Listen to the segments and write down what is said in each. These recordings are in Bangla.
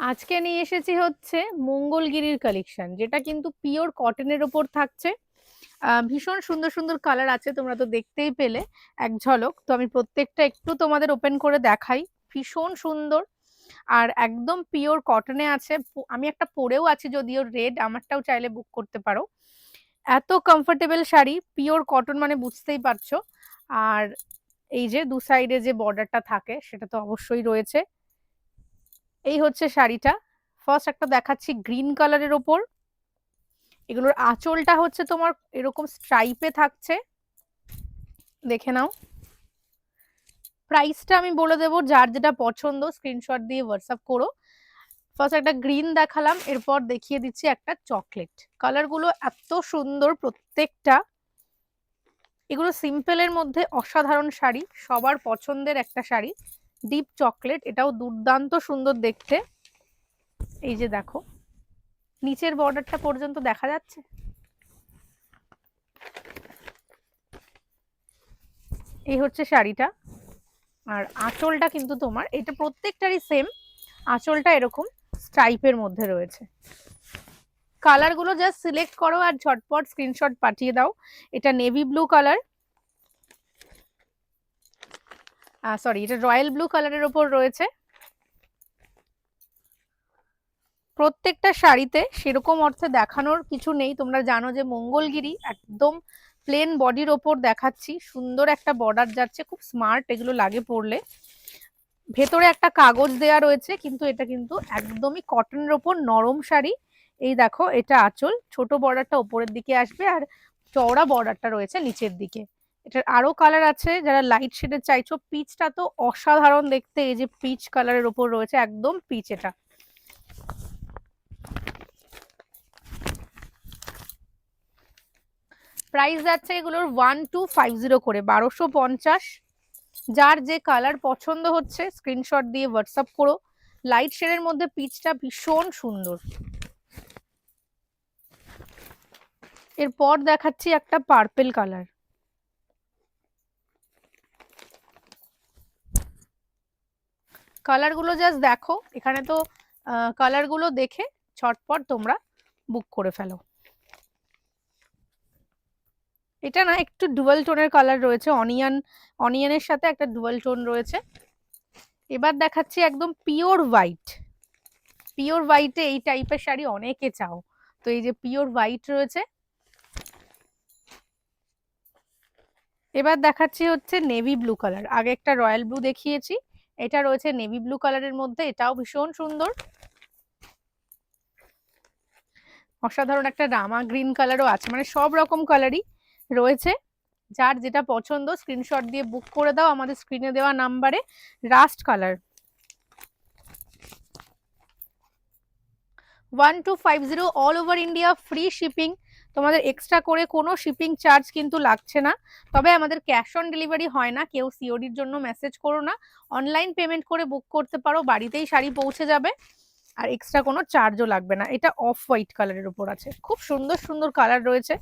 আজকে নিয়ে এসেছি হচ্ছে মঙ্গলগিরির কালেকশন, যেটা কিন্তু পিওর কটনের ওপর থাকছে। ভীষণ সুন্দর সুন্দর কালার আছে, তোমরা তো দেখতেই পেলে এক ঝলক। তো আমি প্রত্যেকটা একটু তোমাদের ওপেন করে দেখাই। ভীষণ সুন্দর আর একদম পিওর কটনে আছে। আমি একটা পরেও আছি, যদিও রেড, আমারটাও চাইলে বুক করতে পারো। এত কমফোর্টেবল শাড়ি, পিওর কটন মানে বুঝতেই পারছো। আর এই যে দু সাইডে যে বর্ডারটা থাকে সেটা তো অবশ্যই রয়েছে। এই হচ্ছে শাড়িটা। ফার্স্ট একটা দেখাচ্ছি গ্রিন কালারের ওপর। এগুলোর আঁচলটা হচ্ছে তোমার এরকম স্ট্রাইপে থাকছে, দেখে নাও। প্রাইসটা আমি বলে দেবো, যার যেটা পছন্দ স্ক্রিনশট দিয়ে হোয়াটসঅ্যাপ করো। ফার্স্ট একটা গ্রিন দেখালাম, এরপর দেখিয়ে দিচ্ছি একটা চকলেট। কালারগুলো এত সুন্দর প্রত্যেকটা। এগুলো সিম্পলের মধ্যে অসাধারণ শাড়ি, সবার পছন্দের একটা শাড়ি। ডিপ চকলেট, এটাও দুর্দান্ত সুন্দর দেখতে। এই যে দেখো, নিচের বর্ডারটা পর্যন্ত দেখা যাচ্ছে। এই হচ্ছে শাড়িটা। আর আঁচলটা কিন্তু তোমার এটা প্রত্যেকটারই সেম, আঁচলটা এরকম স্ট্রাইপের মধ্যে রয়েছে। কালার গুলো জাস্ট সিলেক্ট করো আর ঝটপট স্ক্রিনশট পাঠিয়ে দাও। এটা নেভি ব্লু কালার, সরি এটা রয়্যাল ব্লু কালারের ওপর রয়েছে। প্রত্যেকটা শাড়িতে সেরকম অর্থে দেখানোর কিছু নেই, তোমরা জানো যে মঙ্গলগিরি একদম প্লেন বডির ওপর দেখাচ্ছি। সুন্দর একটা বর্ডার যাচ্ছে, খুব স্মার্ট এগুলো লাগে পরলে। ভেতরে একটা কাগজ দেয়া রয়েছে, কিন্তু এটা কিন্তু একদমই কটনের ওপর নরম শাড়ি। এই দেখো, এটা আঁচল, ছোট বর্ডারটা উপরের দিকে আসবে আর চওড়া বর্ডারটা রয়েছে নিচের দিকে। এটার আরো কালার আছে, যারা লাইট শেডে চাইছো। পিচটা তো অসাধারণ দেখতে, এই যে পিচ কালারের ওপর রয়েছে, একদম পিচ এটা। প্রাইস যাচ্ছে এগুলোর 1250 করে, 1250। যার যে কালার পছন্দ হচ্ছে স্ক্রিনশট দিয়ে হোয়াটসঅ্যাপ করো। লাইট শেডের মধ্যে পিচটা ভীষণ সুন্দর। এরপর দেখাচ্ছি একটা পার্পেল কালার। কালার গুলো জাস্ট দেখো, এখানে তো কালার গুলো দেখে ছটপট তোমরা বুক করে ফেলো। এটা না একটু ডুয়াল টোনের কালার রয়েছে, অনিয়নের সাথে একটা ডুয়াল টোন রয়েছে। এবার দেখাচ্ছি একদম পিওর হোয়াইট। পিওর হোয়াইটে এই টাইপের শাড়ি অনেকে চাও, তো এই যে পিওর হোয়াইট রয়েছে। এবার দেখাচ্ছি হচ্ছে নেভি ব্লু কালার। আগে একটা রয়্যাল ব্লু দেখিয়েছি, এটা রয়েছে নেভি ব্লু কালারের মধ্যে, এটাও ভীষণ সুন্দর। অসাধারণ একটা রামা গ্রিন কালারও আছে, মানে সব রকম কালারই রয়েছে। যার যেটা পছন্দ স্ক্রিনশট দিয়ে বুক করে দাও আমাদের স্ক্রিনে দেওয়া নাম্বারে। Rushed colour 1250, all over India free shipping. তোমাদের এক্সট্রা করে কোনো শিপিং চার্জ কিন্তু লাগছে না। তবে আমাদের ক্যাশ অন ডেলিভারি হয় না, কেউ সিওডির জন্য মেসেজ করো না। অনলাইন পেমেন্ট করে বুক করতে পারো, বাড়িতেই শাড়ি পৌঁছে যাবে। আর এক্সট্রা কোনো চার্জও লাগবে না। এটা অফ হোয়াইট কালারের উপর আছে, খুব সুন্দর সুন্দর কালার রয়েছে।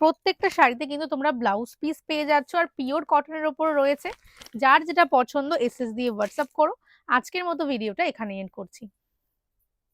প্রত্যেকটা শাড়িতে কিন্তু তোমরা ব্লাউজ পিস পেয়ে যাচ্ছ, আর পিওর কটনের ওপর রয়েছে। যার যেটা পছন্দ এসএস দিয়ে হোয়াটসঅ্যাপ করো। আজকের মতো ভিডিওটা এখানে এন্ড করছি।